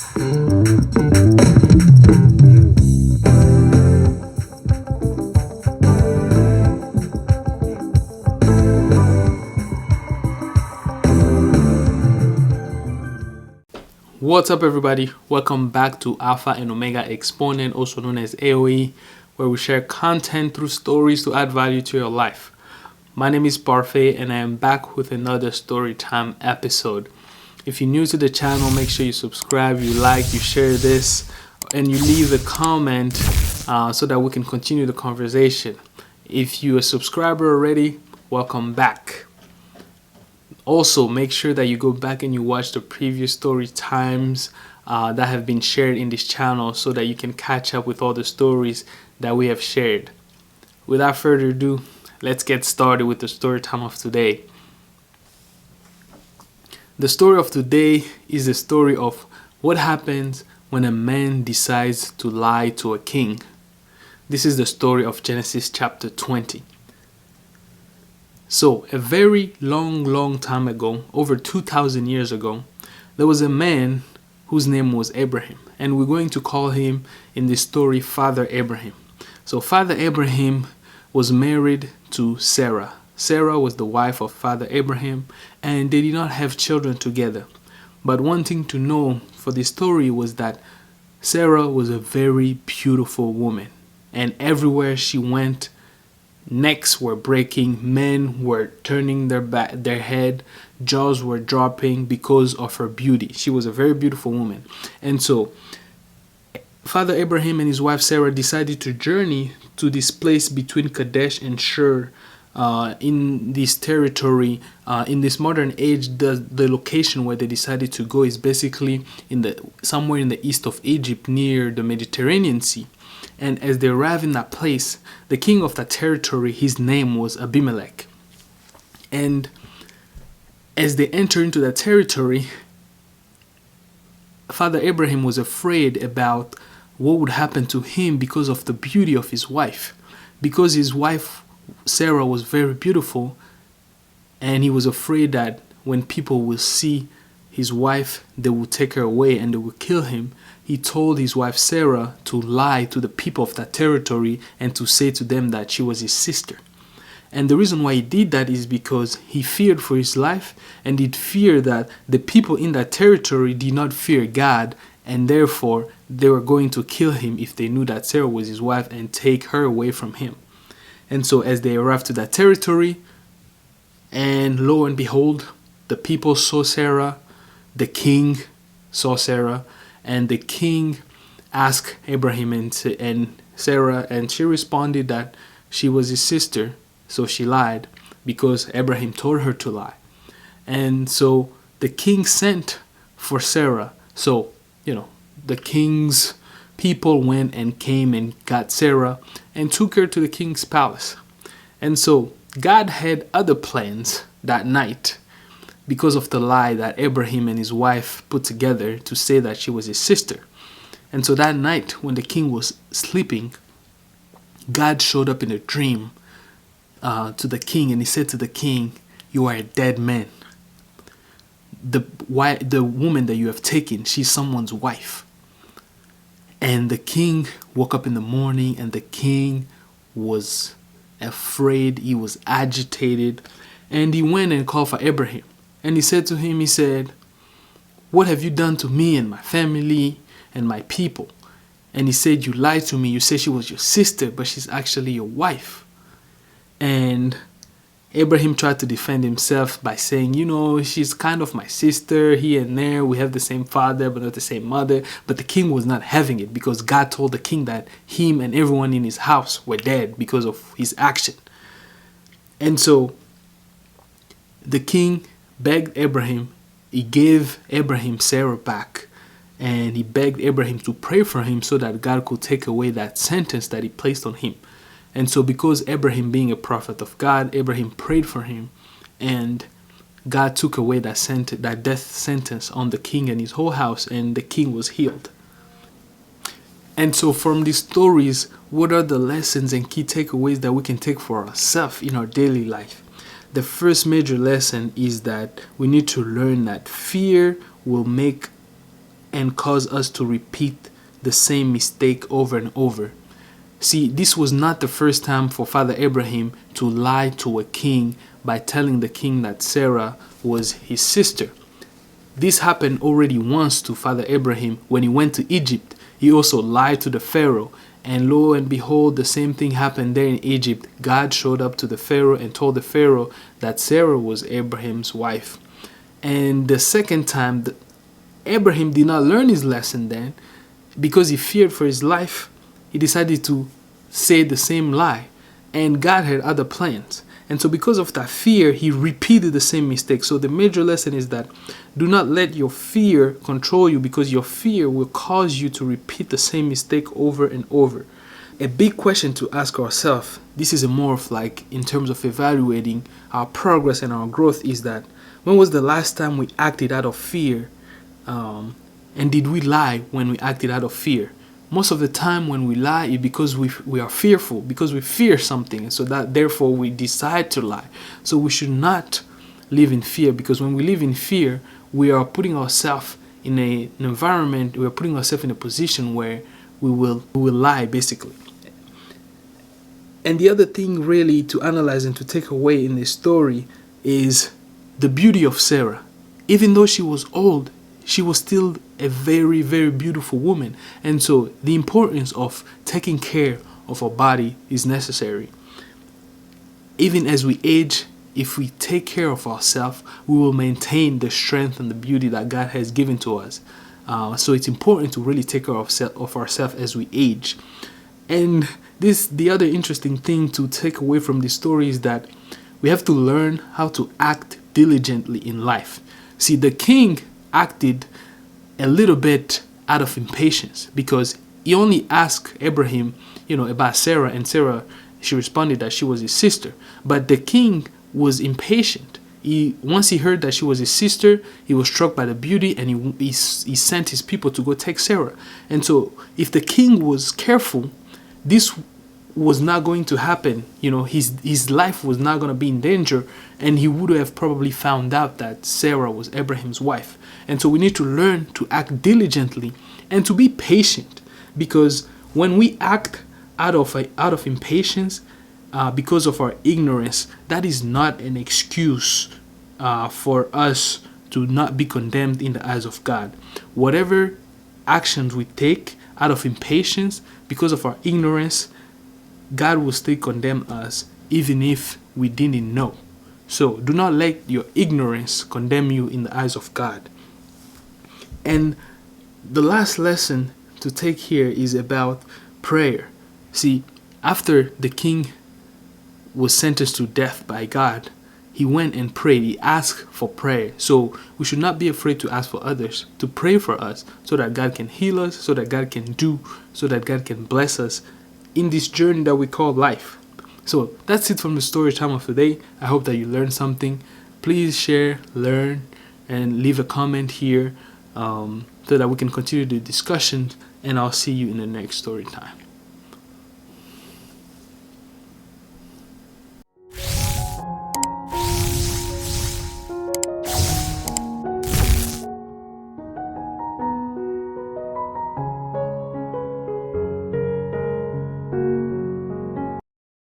What's up, everybody? Welcome back to Alpha and Omega Exponent, also known as AOE, where we share content through stories to add value to your life. My name is Parfait, and I am back with another story time episode. If you're new to the channel, make sure you subscribe, you like, you share this, and you leave a comment so that we can continue the conversation. If you're a subscriber already, welcome back. Also, make sure that you go back and you watch the previous story times that have been shared in this channel so that you can catch up with all the stories that we have shared. Without further ado, let's get started with the story time of today. The story of today is the story of what happens when a man decides to lie to a king. This is the story of Genesis chapter 20. So, a very long time ago, over 2,000 years ago, there was a man whose name was Abraham. And we're going to call him in this story Father Abraham. So, Father Abraham was married to Sarah. Sarah was the wife of Father Abraham, and they did not have children together. But one thing to know for this story was that Sarah was a very beautiful woman. And everywhere she went, necks were breaking, men were turning their head, jaws were dropping because of her beauty. She was a very beautiful woman. And so Father Abraham and his wife Sarah decided to journey to this place between Kadesh and Shur in this territory. In this modern age, the location where they decided to go is basically somewhere in the east of Egypt near the Mediterranean Sea. And as they arrived in that place, the king of that territory, his name was Abimelech. And as they entered into that territory, Father Abraham was afraid about what would happen to him because of the beauty of his wife. Because his wife, Sarah, was very beautiful, and he was afraid that when people will see his wife, they will take her away and they will kill him. He told his wife Sarah to lie to the people of that territory and to say to them that she was his sister. And the reason why he did that is because he feared for his life, and he'd fear that the people in that territory did not fear God, and therefore they were going to kill him if they knew that Sarah was his wife and take her away from him. And so as they arrived to that territory, and lo and behold, the people saw Sarah, the king saw Sarah, and the king asked Abraham and Sarah, and she responded that she was his sister, so she lied because Abraham told her to lie. And so the king sent for Sarah. So, the king's people went and came and got Sarah and took her to the king's palace. And so God had other plans that night because of the lie that Abraham and his wife put together to say that she was his sister. And so that night, when the king was sleeping, God showed up in a dream to the king, and he said to the king, "You are a dead man. The woman that you have taken, she's someone's wife." And the king woke up in the morning, and the king was afraid, he was agitated, and he went and called for Abraham. And he said to him, "What have you done to me and my family and my people?" And he said, "You lied to me. You said she was your sister, but she's actually your wife." And Abraham tried to defend himself by saying, she's kind of my sister here and there. We have the same father, but not the same mother. But the king was not having it because God told the king that him and everyone in his house were dead because of his action. And so the king begged Abraham. He gave Abraham Sarah back, and he begged Abraham to pray for him so that God could take away that sentence that he placed on him. And so because Abraham, being a prophet of God, Abraham prayed for him, and God took away that death sentence on the king and his whole house, and the king was healed. And so from these stories, what are the lessons and key takeaways that we can take for ourselves in our daily life? The first major lesson is that we need to learn that fear will make and cause us to repeat the same mistake over and over. See, this was not the first time for Father Abraham to lie to a king by telling the king that Sarah was his sister. This happened already once to Father Abraham when he went to Egypt. He also lied to the Pharaoh, and lo and behold, the same thing happened there in Egypt. God showed up to the Pharaoh and told the Pharaoh that Sarah was Abraham's wife. And the second time, Abraham did not learn his lesson then, because he feared for his life. He decided to say the same lie, and God had other plans. And so because of that fear, he repeated the same mistake. So the major lesson is that do not let your fear control you, because your fear will cause you to repeat the same mistake over and over. A big question to ask ourselves, this is a more of like in terms of evaluating our progress and our growth, is that when was the last time we acted out of fear? And did we lie when we acted out of fear? Most of the time when we lie is because we are fearful, because we fear something, and so that therefore we decide to lie. So we should not live in fear, because when we live in fear, we are putting ourselves in an environment, we are putting ourselves in a position where we will lie basically. And the other thing really to analyze and to take away in this story is the beauty of Sarah. Even though she was old, she was still a very, very beautiful woman. And so the importance of taking care of our body is necessary. Even as we age, if we take care of ourselves, we will maintain the strength and the beauty that God has given to us. So it's important to really take care of ourselves as we age. And the other interesting thing to take away from this story is that we have to learn how to act diligently in life. See, the king acted a little bit out of impatience, because he only asked Abraham, about Sarah, and Sarah, she responded that she was his sister. But the king was impatient. Once he heard that she was his sister, he was struck by the beauty, and he sent his people to go take Sarah. And so if the king was careful, this was not going to happen. His life was not going to be in danger, and he would have probably found out that Sarah was Abraham's wife. And so we need to learn to act diligently and to be patient, because when we act out of impatience, because of our ignorance, that is not an excuse for us to not be condemned in the eyes of God. Whatever actions we take out of impatience because of our ignorance, God will still condemn us even if we didn't know. So do not let your ignorance condemn you in the eyes of God. And the last lesson to take here is about prayer. See, after the king was sentenced to death by God, he went and prayed. He asked for prayer. So we should not be afraid to ask for others to pray for us, so that God can heal us, so that God can bless us in this journey that we call life. So that's it from the story time of today. I hope that you learned something. Please share, learn, and leave a comment here so that we can continue the discussion, and I'll see you in the next story time.